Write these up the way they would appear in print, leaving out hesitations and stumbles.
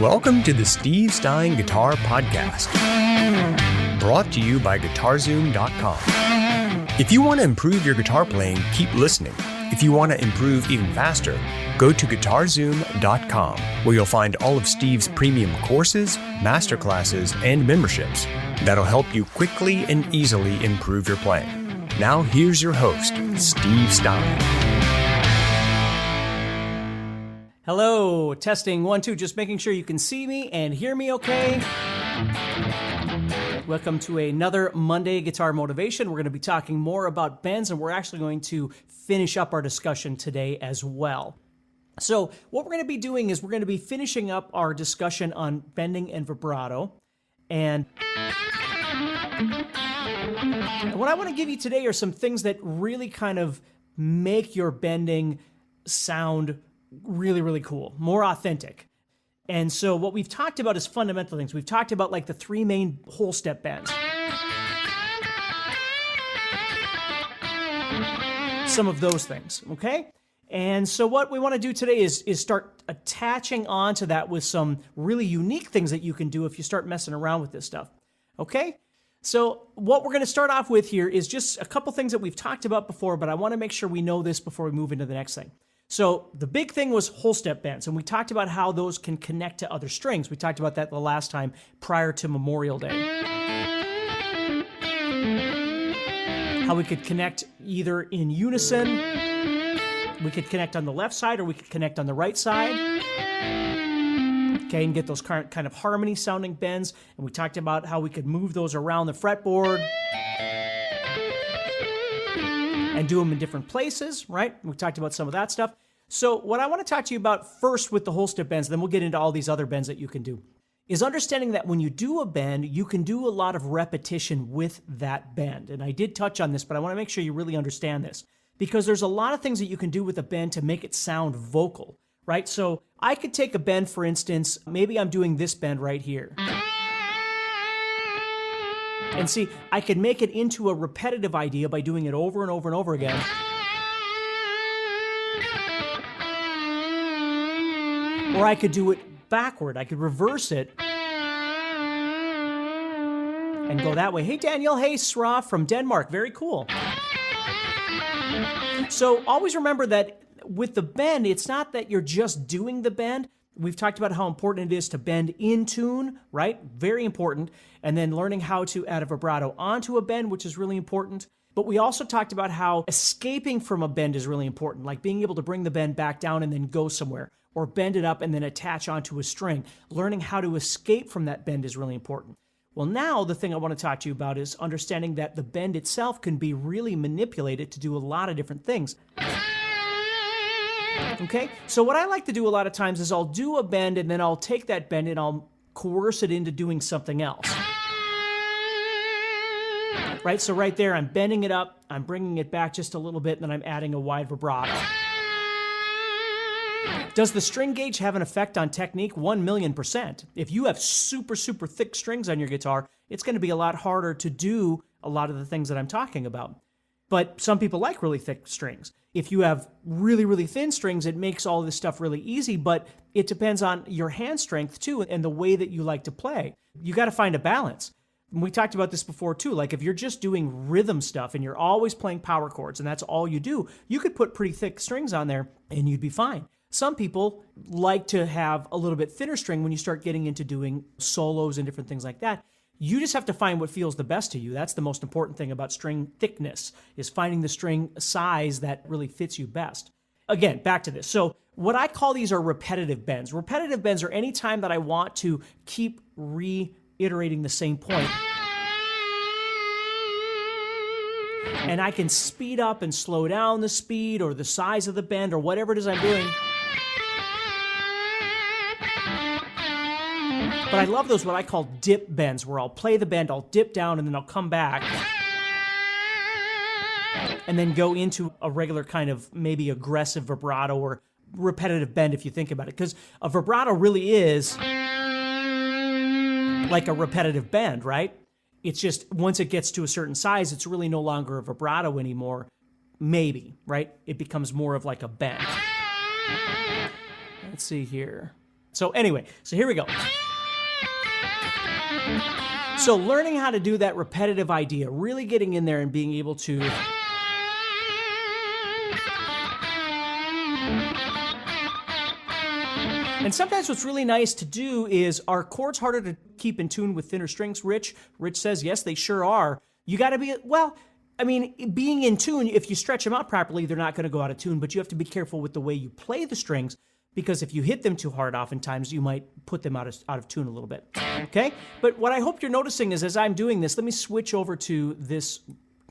Welcome to the Steve Stine Guitar Podcast, brought to you by guitar-Zoom.com. If you want to improve your guitar playing, keep listening. If you want to improve even faster, go to guitar-Zoom.com, where you'll find all of Steve's premium courses, masterclasses, and memberships that'll help you quickly and easily improve your playing. Now here's your host, Steve Stine. Hello, testing 1, 2, just making sure you can see me and hear me okay. Welcome to another Monday Guitar Motivation. We're going to be talking more about bends, and we're actually going to finish up our discussion today as well. So what we're going to be doing is we're going to be finishing up our discussion on bending and vibrato. And what I want to give you today are some things that really kind of make your bending sound really cool, more authentic. And so what we've talked about is fundamental things. We've talked about like the 3 main whole step bends. Some of those things, okay? And so what we want to do today is start attaching on to that with some really unique things that you can do if you start messing around with this stuff, okay? So what we're going to start off with here is just a couple things that we've talked about before, but I want to make sure we know this before we move into the next thing. So the big thing was whole step bends, and we talked about how those can connect to other strings. We talked about that the last time prior to Memorial Day. How we could connect either in unison, we could connect on the left side, or we could connect on the right side. Okay, and get those kind of harmony sounding bends. And we talked about how we could move those around the fretboard and do them in different places, right? We talked about some of that stuff. So what I want to talk to you about first with the whole step bends, then we'll get into all these other bends that you can do, is understanding that when you do a bend, you can do a lot of repetition with that bend. And I did touch on this, but I want to make sure you really understand this, because there's a lot of things that you can do with a bend to make it sound vocal, right? So I could take a bend, for instance, maybe I'm doing this bend right here. And see, I could make it into a repetitive idea by doing it over and over and over again. Or I could do it backward. I could reverse it and go that way. Hey, Daniel. Hey, Sra from Denmark. Very cool. So always remember that with the bend, it's not that you're just doing the bend. We've talked about how important it is to bend in tune, right? Very important. And then learning how to add a vibrato onto a bend, which is really important. But we also talked about how escaping from a bend is really important, like being able to bring the bend back down and then go somewhere, or bend it up and then attach onto a string. Learning how to escape from that bend is really important. Well, now the thing I want to talk to you about is understanding that the bend itself can be really manipulated to do a lot of different things. Okay, so what I like to do a lot of times is I'll do a bend and then I'll take that bend and I'll coerce it into doing something else. Right, so right there I'm bending it up, I'm bringing it back just a little bit, and then I'm adding a wide vibrato. Does the string gauge have an effect on technique? 1,000,000%. If you have super thick strings on your guitar, it's going to be a lot harder to do a lot of the things that I'm talking about. But some people like really thick strings. If you have really thin strings, it makes all this stuff really easy, but it depends on your hand strength too and the way that you like to play. You got to find a balance. And we talked about this before too. Like if you're just doing rhythm stuff and you're always playing power chords and that's all you do, you could put pretty thick strings on there and you'd be fine. Some people like to have a little bit thinner string when you start getting into doing solos and different things like that. You just have to find what feels the best to you. That's the most important thing about string thickness, is finding the string size that really fits you best. Again, back to this. So what I call these are repetitive bends. Repetitive bends are any time that I want to keep reiterating the same point. And I can speed up and slow down the speed or the size of the bend or whatever it is I'm doing. But I love those what I call dip bends, where I'll play the bend, I'll dip down, and then I'll come back and then go into a regular kind of maybe aggressive vibrato or repetitive bend if you think about it. Because a vibrato really is like a repetitive bend, right? It's just once it gets to a certain size, it's really no longer a vibrato anymore. Maybe, right? It becomes more of like a bend. Let's see here. So anyway, so here we go. So learning how to do that repetitive idea, really getting in there and being able to and sometimes what's really nice to do is, are chords harder to keep in tune with thinner strings, Rich? Rich says, yes, they sure are. You got to be, well, I mean, being in tune, if you stretch them out properly, they're not going to go out of tune, but you have to be careful with the way you play the strings, because if you hit them too hard, oftentimes you might put them out of tune a little bit, okay? But what I hope you're noticing is, as I'm doing this, let me switch over to this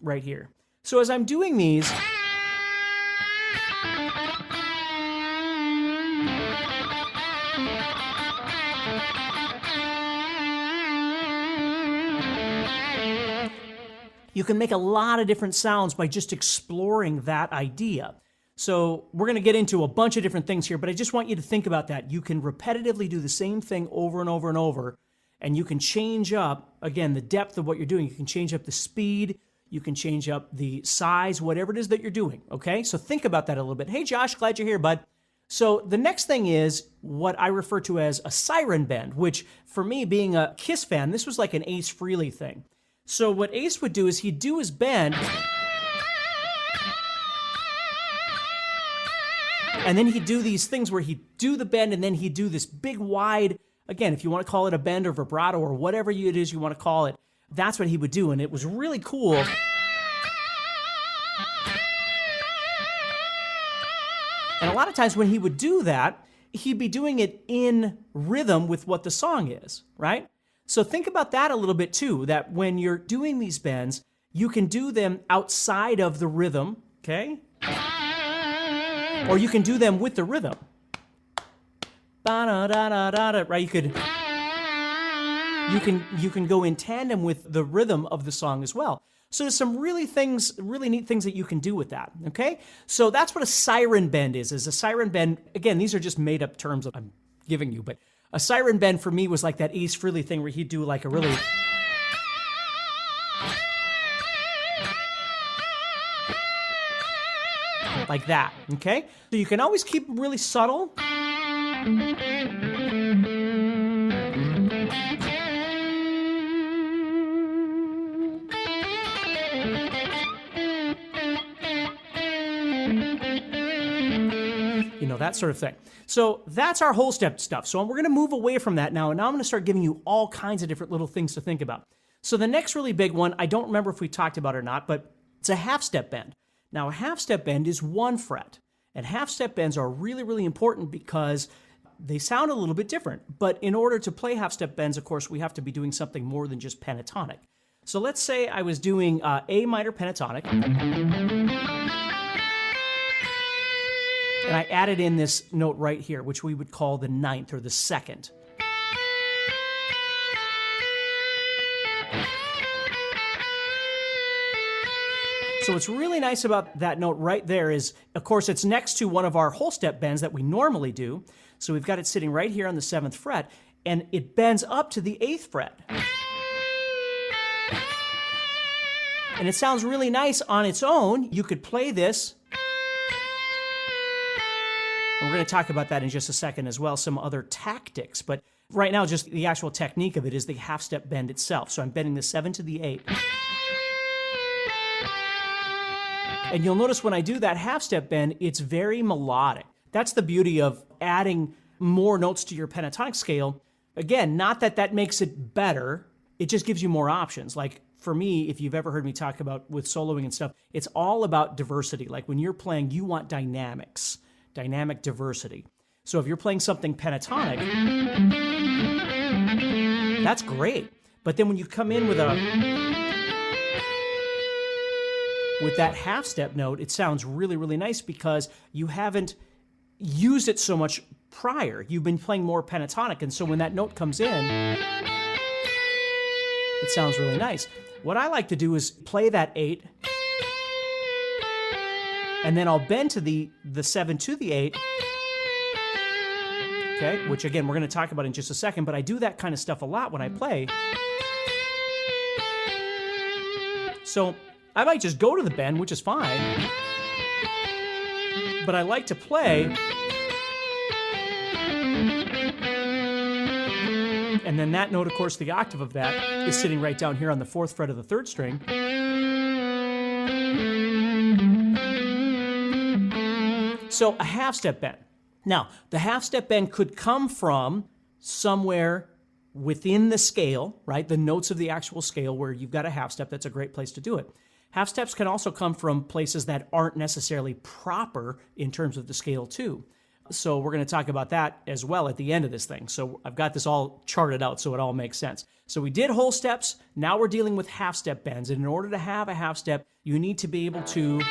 right here. So as I'm doing these, you can make a lot of different sounds by just exploring that idea. So we're going to get into a bunch of different things here, but I just want you to think about that. You can repetitively do the same thing over and over and over, and you can change up, again, the depth of what you're doing. You can change up the speed. You can change up the size, whatever it is that you're doing, okay? So think about that a little bit. Hey, Josh, glad you're here, bud. So the next thing is what I refer to as a siren bend, which for me, being a Kiss fan, this was like an Ace Frehley thing. So what Ace would do is he'd do his bend, and then he'd do these things where he'd do the bend, and then he'd do this big wide, again, if you want to call it a bend or vibrato or whatever it is you want to call it, that's what he would do, and it was really cool. And a lot of times when he would do that, he'd be doing it in rhythm with what the song is, right? So think about that a little bit too, that when you're doing these bends, you can do them outside of the rhythm, okay? Or you can do them with the rhythm. Ba-da-da-da-da-da, right? You can go in tandem with the rhythm of the song as well. So there's some really neat things that you can do with that, okay? So that's what a siren bend is a siren bend. Again, these are just made up terms I'm giving you, but a siren bend for me was like that Ace Frehley thing where he'd do like a really... like that, okay? So you can always keep them really subtle. You know, that sort of thing. So that's our whole step stuff. So we're going to move away from that now, and now I'm going to start giving you all kinds of different little things to think about. So the next really big one, I don't remember if we talked about it or not, but it's a half-step bend. Now, a half-step bend is 1 fret, and half-step bends are really, really important because they sound a little bit different. But in order to play half-step bends, of course, we have to be doing something more than just pentatonic. So let's say I was doing A minor pentatonic, and I added in this note right here, which we would call the 9th or the 2nd. So what's really nice about that note right there is, of course, it's next to one of our whole step bends that we normally do. So we've got it sitting right here on the 7th fret, and it bends up to the 8th fret. And it sounds really nice on its own. You could play this. And we're going to talk about that in just a second as well, some other tactics. But right now, just the actual technique of it is the half-step bend itself. So I'm bending the 7 to the 8. And you'll notice when I do that half-step bend, it's very melodic. That's the beauty of adding more notes to your pentatonic scale. Again, not that that makes it better, it just gives you more options. Like for me, if you've ever heard me talk about with soloing and stuff, it's all about diversity. Like when you're playing, you want dynamics, dynamic diversity. So if you're playing something pentatonic, that's great. But then when you come in with that half-step note, it sounds really, really nice because you haven't used it so much prior. You've been playing more pentatonic, and so when that note comes in, it sounds really nice. What I like to do is play that 8, and then I'll bend to the 7 to the 8, okay, which again, we're going to talk about in just a second, but I do that kind of stuff a lot when I play. So I might just go to the bend, which is fine, but I like to play And then that note, of course, the octave of that is sitting right down here on the 4th fret of the 3rd string. So a half step bend. Now, the half step bend could come from somewhere within the scale, right? The notes of the actual scale where you've got a half step. That's a great place to do it. Half steps can also come from places that aren't necessarily proper in terms of the scale too. So we're going to talk about that as well at the end of this thing. So I've got this all charted out so it all makes sense. So we did whole steps. Now we're dealing with half step bends. And in order to have a half step, you need to be able to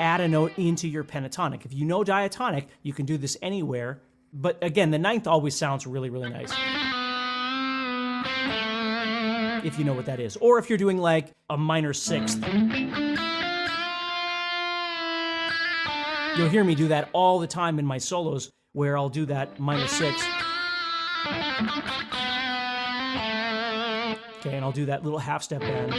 add a note into your pentatonic. If you know diatonic, you can do this anywhere. But again, the 9th always sounds really, really nice, if you know what that is. Or if you're doing like a minor 6th. You'll hear me do that all the time in my solos, where I'll do that minor 6. Okay, and I'll do that little half step bend.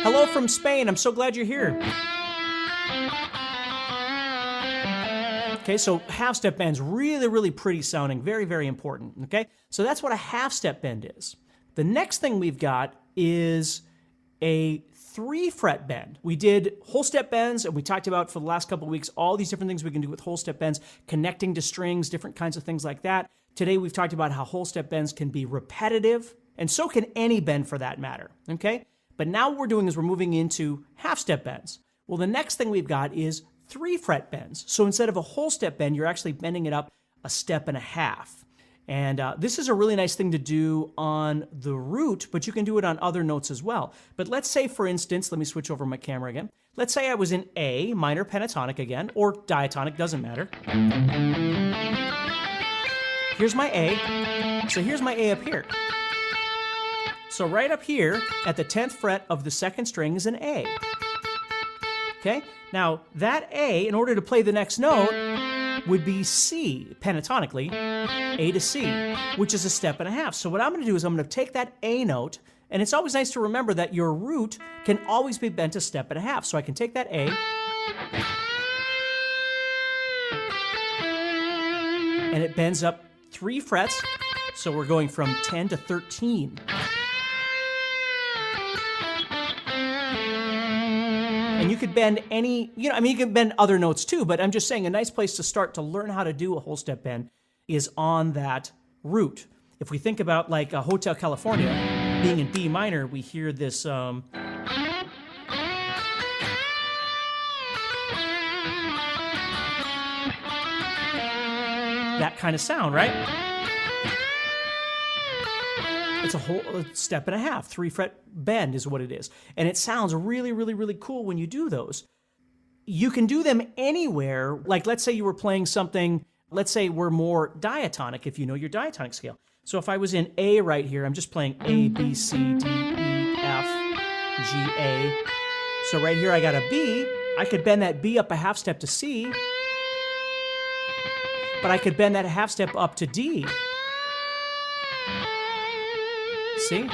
Hello from Spain. I'm so glad you're here. Okay, so half step bend's really, really pretty sounding. Very, very important. Okay, so that's what a half step bend is. The next thing we've got is a 3-fret bend. We did whole step bends, and we talked about for the last couple of weeks all these different things we can do with whole step bends, connecting to strings, different kinds of things like that. Today we've talked about how whole step bends can be repetitive, and so can any bend for that matter. Okay. But now what we're doing is we're moving into half-step bends. Well, the next thing we've got is 3-fret bends. So instead of a whole step bend, you're actually bending it up a step and a half. And this is a really nice thing to do on the root, but you can do it on other notes as well. But let's say, for instance, let me switch over my camera again. Let's say I was in A, minor pentatonic again, or diatonic, doesn't matter. Here's my A. So here's my A up here. So right up here at the 10th fret of the 2nd string is an A. Okay? Now that A, in order to play the next note, would be C, pentatonically, A to C, which is a step and a half. So what I'm going to do is I'm going to take that A note, and it's always nice to remember that your root can always be bent a step and a half. So I can take that A, and it bends up 3 frets, so we're going from 10 to 13. And you could bend any, you can bend other notes too, but I'm just saying a nice place to start to learn how to do a whole step bend is on that root. If we think about like a Hotel California, being in B minor, we hear this, that kind of sound, right? It's a whole step and a half, 3-fret bend is what it is. And it sounds really, really, really cool when you do those. You can do them anywhere. Like let's say you were playing something, let's say we're more diatonic if you know your diatonic scale. So if I was in A right here, I'm just playing A, B, C, D, E, F, G, A. So right here I got a B. I could bend that B up a half step to C. But I could bend that half step up to D. See?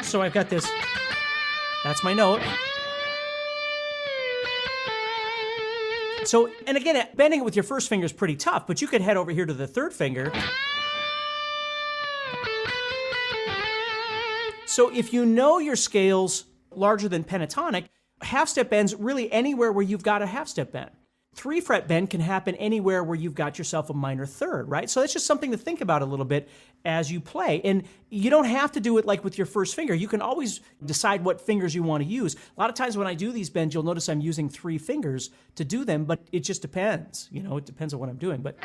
So I've got this, that's my note. So, and again, bending it with your first finger is pretty tough, but you could head over here to the 3rd finger. So if you know your scales larger than pentatonic, half step bends really anywhere where you've got a half step bend. 3-fret bend can happen anywhere where you've got yourself a minor 3rd, right? So that's just something to think about a little bit as you play. And you don't have to do it like with your first finger. You can always decide what fingers you want to use. A lot of times when I do these bends, you'll notice I'm using 3 fingers to do them, but it just depends. It depends on what I'm doing. But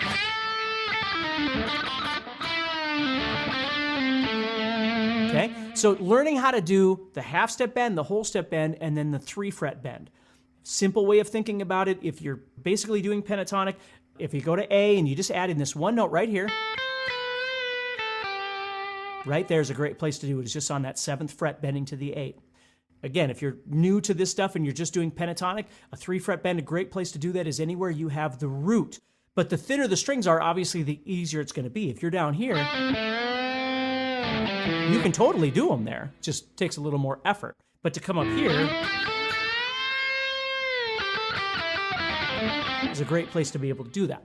okay, so learning how to do the half step bend, the whole step bend, and then the 3-fret bend. Simple way of thinking about it, if you're basically doing pentatonic, if you go to A and you just add in this one note right here, right there's a great place to do it. It's just on that 7th fret bending to the 8. Again, if you're new to this stuff and you're just doing pentatonic, a 3-fret bend, a great place to do that is anywhere you have the root. But the thinner the strings are, obviously the easier it's going to be. If you're down here, you can totally do them there. It just takes a little more effort. But to come up here is a great place to be able to do that.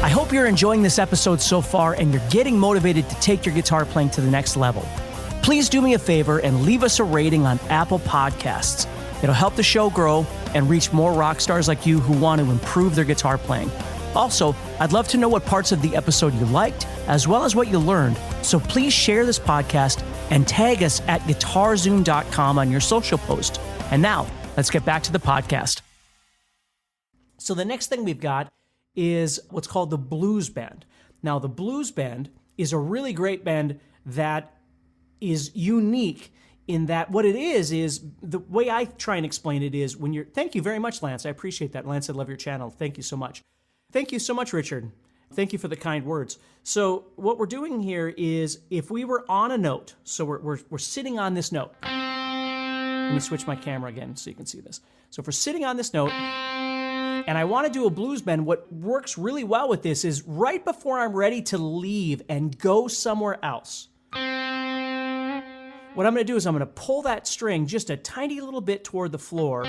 I hope you're enjoying this episode so far and you're getting motivated to take your guitar playing to the next level. Please do me a favor and leave us a rating on Apple Podcasts. It'll help the show grow and reach more rock stars like you who want to improve their guitar playing. Also, I'd love to know what parts of the episode you liked, as well as what you learned. So please share this podcast and tag us at guitar-zoom.com on your social post. And now, let's get back to the podcast. So the next thing we've got is what's called the blues bend. Now, the blues bend is a really great bend that is unique in that what it is the way I try and explain it is when you're, thank you very much, Lance. I appreciate that. Lance, I love your channel. Thank you so much. Thank you so much, Richard. Thank you for the kind words. So what we're doing here is if we were on a note, so we're sitting on this note. Let me switch my camera again so you can see this. So if we're sitting on this note, and I want to do a blues bend, what works really well with this is right before I'm ready to leave and go somewhere else. What I'm going to do is I'm going to pull that string just a tiny little bit toward the floor,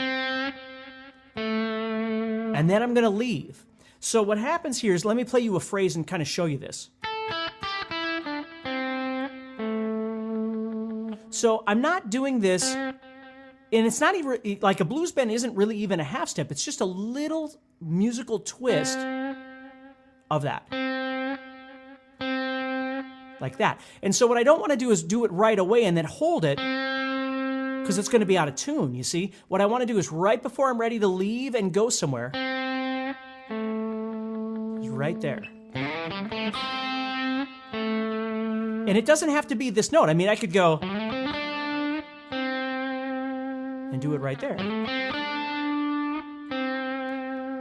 and then I'm going to leave. So what happens here is, let me play you a phrase and kind of show you this. So I'm not doing this, and it's not even, like a blues bend isn't really even a half step. It's just a little musical twist of that. Like that. And so what I don't want to do is do it right away and then hold it, because it's going to be out of tune, you see? What I want to do is right before I'm ready to leave and go somewhere, is right there. And it doesn't have to be this note. I mean, I could go and do it right there.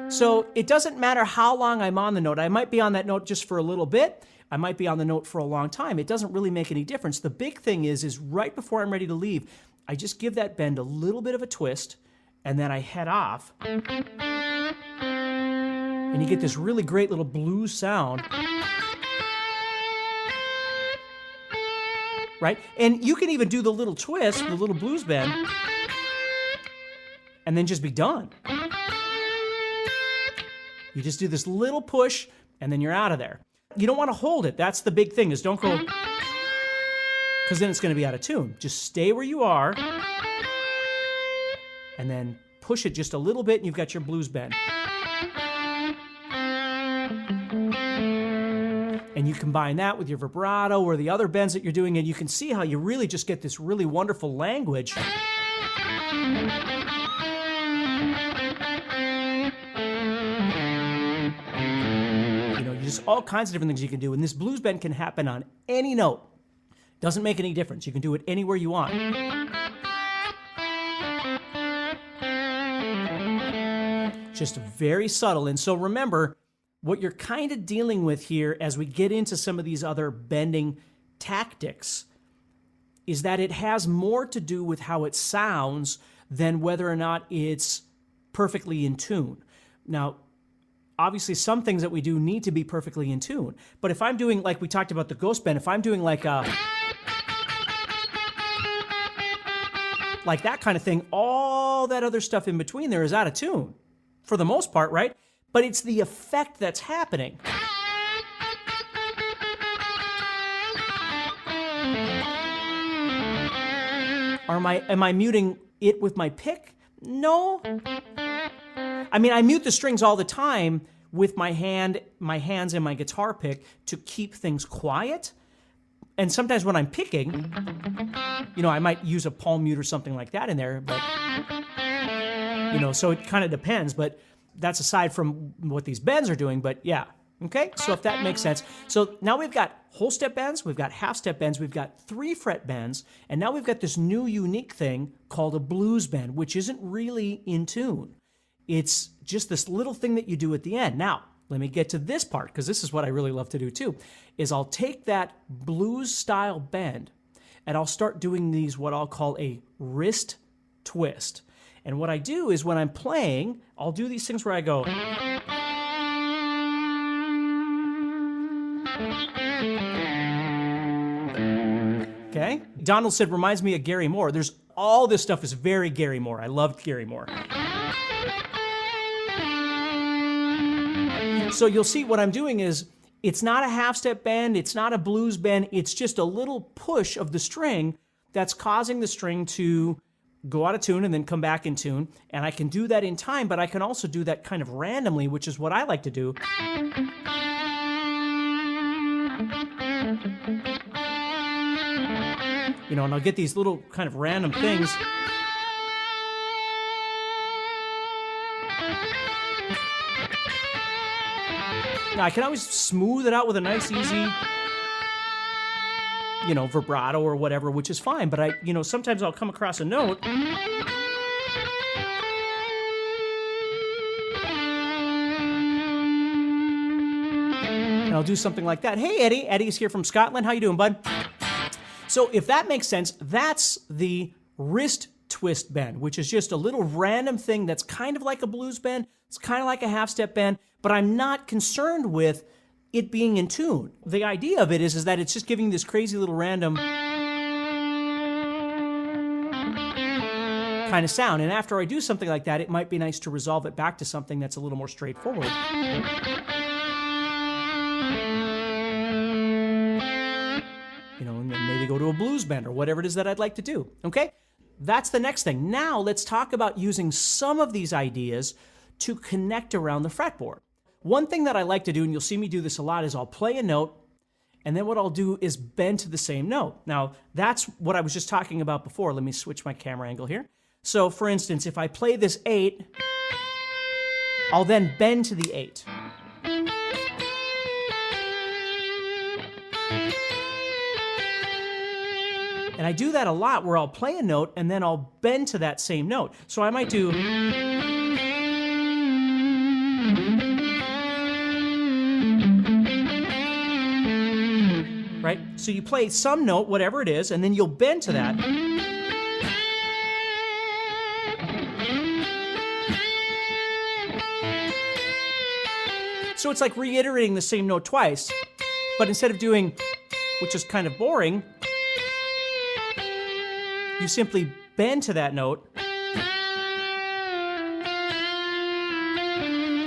So it doesn't matter how long I'm on the note. I might be on that note just for a little bit. I might be on the note for a long time. It doesn't really make any difference. The big thing is right before I'm ready to leave, I just give that bend a little bit of a twist, and then I head off. And you get this really great little blues sound. Right? And you can even do the little twist, the little blues bend, and then just be done. You just do this little push, and then you're out of there. You don't want to hold it. That's the big thing, is don't go, because then it's going to be out of tune. Just stay where you are, and then push it just a little bit, and you've got your blues bend. And you combine that with your vibrato or the other bends that you're doing, and you can see how you really just get this really wonderful language. There's all kinds of different things you can do, and this blues bend can happen on any note. Doesn't make any difference. You can do it anywhere you want. Just very subtle. And so remember, what you're kind of dealing with here as we get into some of these other bending tactics is that it has more to do with how it sounds than whether or not it's perfectly in tune. Now, obviously, some things that we do need to be perfectly in tune. But if I'm doing, like we talked about the ghost bend, if I'm doing like that kind of thing, all that other stuff in between there is out of tune, for the most part, right? But it's the effect that's happening. Am I muting it with my pick? No. I mean, I mute the strings all the time with my hands and my guitar pick to keep things quiet. And sometimes when I'm picking, I might use a palm mute or something like that in there, but, so it kind of depends, but that's aside from what these bends are doing, but yeah. Okay, so if that makes sense. So now we've got whole step bends, we've got half step bends, we've got 3-fret bends, and now we've got this new unique thing called a blues bend, which isn't really in tune. It's just this little thing that you do at the end. Now, let me get to this part, because this is what I really love to do too, is I'll take that blues style bend and I'll start doing these, what I'll call a wrist twist. And what I do is when I'm playing, I'll do these things where I go, Okay? Donald said, reminds me of Gary Moore. All this stuff is very Gary Moore. I loved Gary Moore. So you'll see what I'm doing is, it's not a half-step bend, it's not a blues bend, it's just a little push of the string that's causing the string to go out of tune and then come back in tune. And I can do that in time, but I can also do that kind of randomly, which is what I like to do. You know, and I'll get these little kind of random things. Now, I can always smooth it out with a nice, easy, you know, vibrato or whatever, which is fine. But sometimes I'll come across a note. And I'll do something like that. Hey, Eddie. Eddie's here from Scotland. How you doing, bud? So if that makes sense, that's the wrist twist bend, which is just a little random thing that's kind of like a blues bend. It's kind of like a half-step bend, but I'm not concerned with it being in tune. The idea of it is that it's just giving this crazy little random kind of sound. And after I do something like that, it might be nice to resolve it back to something that's a little more straightforward. You know, and then maybe go to a blues bend or whatever it is that I'd like to do, okay? That's the next thing. Now let's talk about using some of these ideas to connect around the fretboard. One thing that I like to do, and you'll see me do this a lot, is I'll play a note, and then what I'll do is bend to the same note. Now, that's what I was just talking about before. Let me switch my camera angle here. So, for instance, if I play this 8, I'll then bend to the 8. And I do that a lot where I'll play a note and then I'll bend to that same note. So I might do... Right? So you play some note, whatever it is, and then you'll bend to that. So it's like reiterating the same note twice, but instead of doing, which is kind of boring, you simply bend to that note.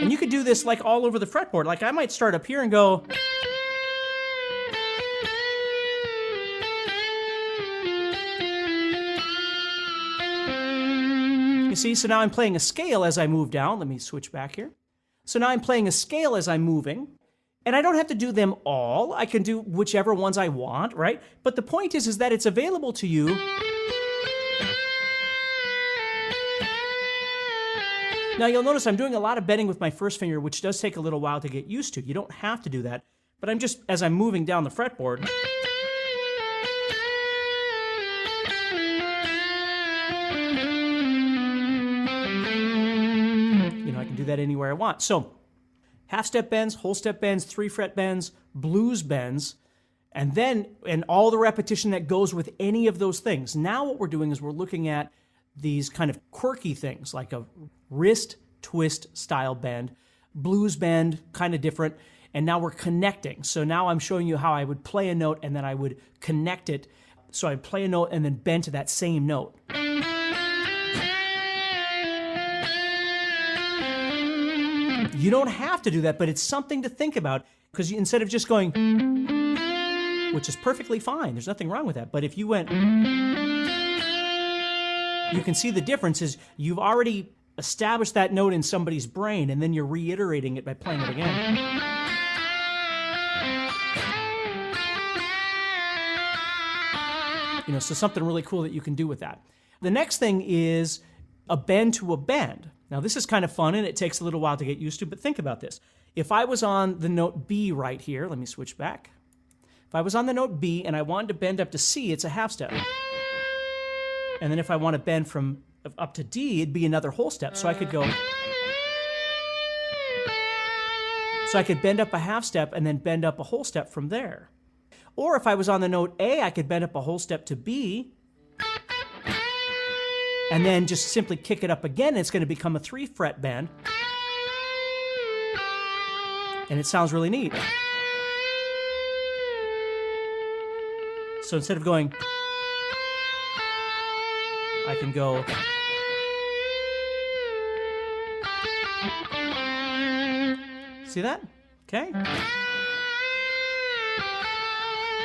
And you could do this like all over the fretboard. Like I might start up here and go... You see, so now I'm playing a scale as I move down. Let me switch back here. So now I'm playing a scale as I'm moving. And I don't have to do them all. I can do whichever ones I want, right? But the point is that it's available to you. Now you'll notice I'm doing a lot of bending with my first finger, which does take a little while to get used to. You don't have to do that. But I'm just, as I'm moving down the fretboard... I can do that anywhere I want. So, half-step bends, whole-step bends, 3-fret bends, blues bends, and all the repetition that goes with any of those things. Now what we're doing is we're looking at these kind of quirky things, like a wrist twist style bend, blues bend, kind of different, and now we're connecting. So now I'm showing you how I would play a note and then I would connect it. So I'd play a note and then bend to that same note. You don't have to do that, but it's something to think about, because instead of just going, which is perfectly fine, there's nothing wrong with that, but if you went, you can see the difference is you've already established that note in somebody's brain, and then you're reiterating it by playing it again. You know, so something really cool that you can do with that. The next thing is a bend to a bend. Now, this is kind of fun, and it takes a little while to get used to, but think about this. If I was on the note B right here, let me switch back. If I was on the note B and I wanted to bend up to C, it's a half step. And then if I want to bend from up to D, it'd be another whole step. So I could go... So I could bend up a half step and then bend up a whole step from there. Or if I was on the note A, I could bend up a whole step to B, and then just simply kick it up again. It's going to become a 3-fret bend. And it sounds really neat. So instead of going, I can go. See that? Okay.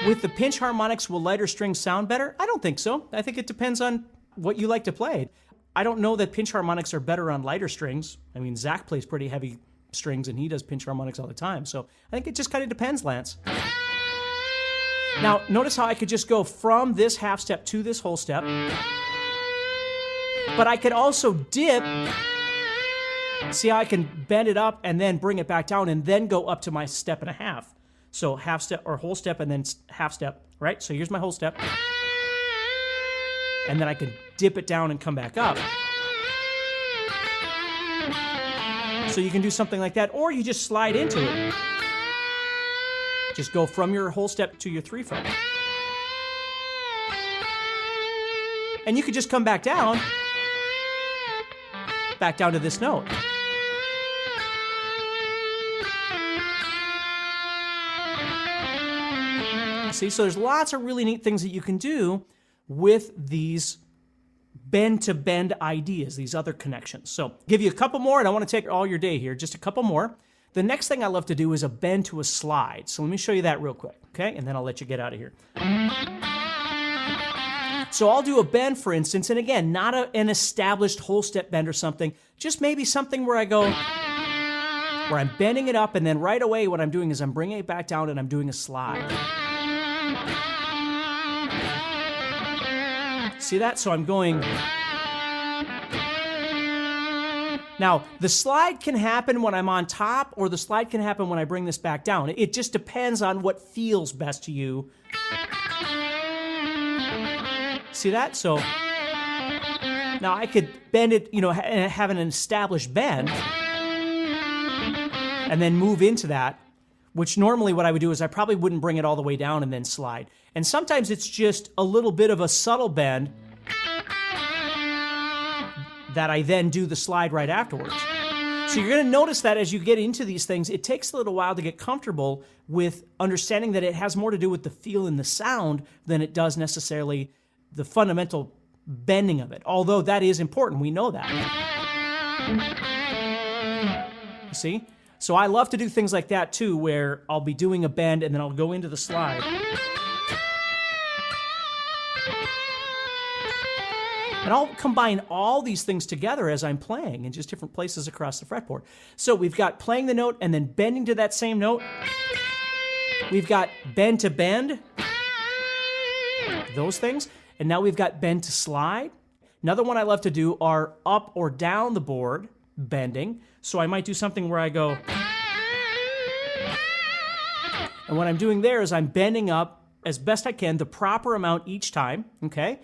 With the pinch harmonics, will lighter strings sound better? I don't think so. I think it depends on what you like to play. I don't know that pinch harmonics are better on lighter strings. I mean, Zach plays pretty heavy strings and he does pinch harmonics all the time. So I think it just kind of depends, Lance. Now, notice how I could just go from this half step to this whole step. But I could also dip. See how I can bend it up and then bring it back down and then go up to my step and a half. So half step or whole step and then half step, right? So here's my whole step. And then I can dip it down and come back up. So you can do something like that, or you just slide into it. Just go from your whole step to your 3-fret. And you could just come back down to this note. See, so there's lots of really neat things that you can do with these bend-to-bend ideas, these other connections. So give you a couple more, and I want to take all your day here, just a couple more. The next thing I love to do is a bend to a slide. So let me show you that real quick, okay? And then I'll let you get out of here. So I'll do a bend, for instance, and again, not an established whole step bend or something, just maybe something where I go, where I'm bending it up, and then right away what I'm doing is I'm bringing it back down and I'm doing a slide. See that? So I'm going. Now, the slide can happen when I'm on top, or the slide can happen when I bring this back down. It just depends on what feels best to you. See that? So now I could bend it, have an established bend, and then move into that, which normally what I would do is I probably wouldn't bring it all the way down and then slide. And sometimes it's just a little bit of a subtle bend that I then do the slide right afterwards. So you're going to notice that as you get into these things, it takes a little while to get comfortable with understanding that it has more to do with the feel and the sound than it does necessarily the fundamental bending of it. Although that is important, we know that. You see? So I love to do things like that too, where I'll be doing a bend and then I'll go into the slide. And I'll combine all these things together as I'm playing in just different places across the fretboard. So we've got playing the note and then bending to that same note. We've got bend to bend, those things. And now we've got bend to slide. Another one I love to do are up or down the board bending. So I might do something where I go, and what I'm doing there is I'm bending up as best I can the proper amount each time, okay?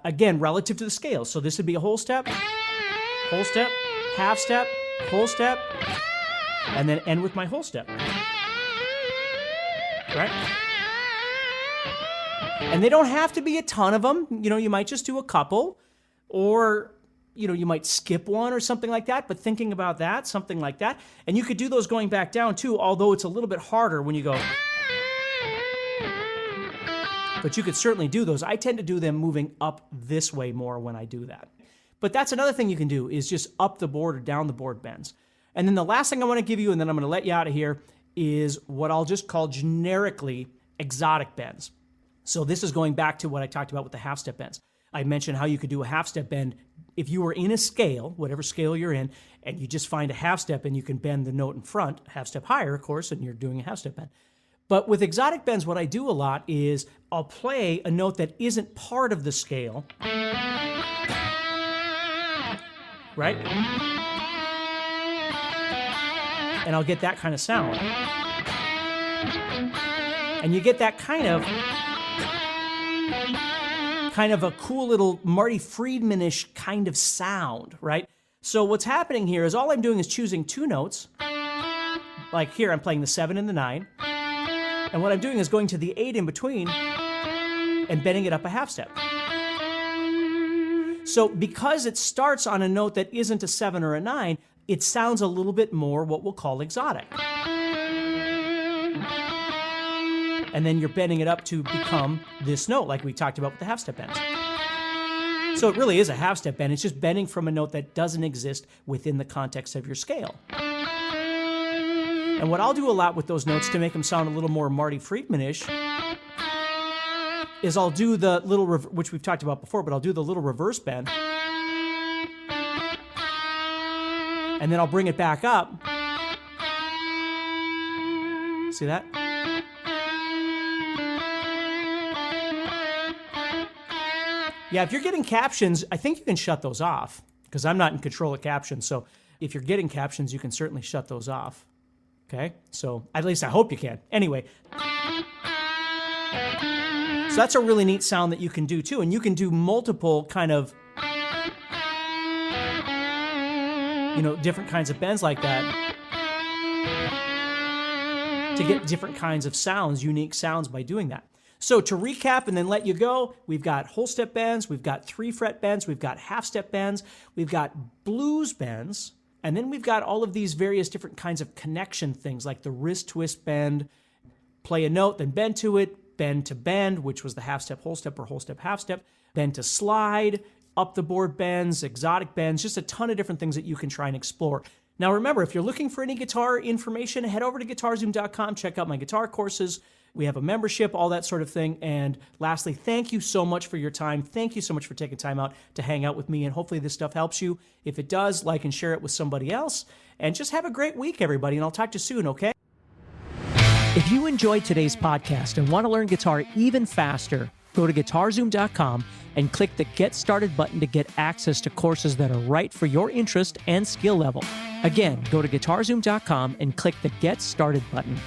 Again, relative to the scale. So this would be a whole step, half step, whole step, and then end with my whole step. Right? And they don't have to be a ton of them. You might just do a couple, or you might skip one or something like that, but thinking about that, something like that. And you could do those going back down too, although it's a little bit harder when you go. But you could certainly do those. I tend to do them moving up this way more when I do that. But that's another thing you can do, is just up the board or down the board bends. And then the last thing I want to give you, and then I'm going to let you out of here, is what I'll just call generically exotic bends. So this is going back to what I talked about with the half-step bends. I mentioned how you could do a half-step bend if you were in a scale, whatever scale you're in, and you just find a half-step and you can bend the note in front, half-step higher, of course, and you're doing a half-step bend. But with exotic bends, what I do a lot is I'll play a note that isn't part of the scale, right? And I'll get that kind of sound. And you get that kind of a cool little Marty Friedman-ish kind of sound, right? So what's happening here is all I'm doing is choosing two notes. Like here, I'm playing the 7 and the 9. And what I'm doing is going to the 8 in between and bending it up a half step. So because it starts on a note that isn't a 7 or a 9, it sounds a little bit more what we'll call exotic. And then you're bending it up to become this note, like we talked about with the half step bends. So it really is a half-step bend. It's just bending from a note that doesn't exist within the context of your scale. And what I'll do a lot with those notes to make them sound a little more Marty Friedman-ish is I'll do the little, which we've talked about before, but I'll do the little reverse bend. And then I'll bring it back up. See that? Yeah, if you're getting captions, I think you can shut those off because I'm not in control of captions. So if you're getting captions, you can certainly shut those off. Okay? So at least I hope you can. Anyway. So that's a really neat sound that you can do too. And you can do multiple kind of, different kinds of bends like that to get different kinds of sounds, unique sounds by doing that. So to recap and then let you go, we've got whole step bends, we've got 3-fret bends, we've got half step bends, we've got blues bends, and then we've got all of these various different kinds of connection things like the wrist twist bend, play a note, then bend to it, bend to bend, which was the half step, whole step, or whole step, half step, bend to slide, up the board bends, exotic bends, just a ton of different things that you can try and explore. Now remember, if you're looking for any guitar information, head over to guitarzoom.com, check out my guitar courses. We have a membership, all that sort of thing. And lastly, thank you so much for your time. Thank you so much for taking time out to hang out with me. And hopefully this stuff helps you. If it does, like and share it with somebody else. And just have a great week, everybody. And I'll talk to you soon, okay? If you enjoyed today's podcast and want to learn guitar even faster, go to guitarzoom.com and click the Get Started button to get access to courses that are right for your interest and skill level. Again, go to guitarzoom.com and click the Get Started button.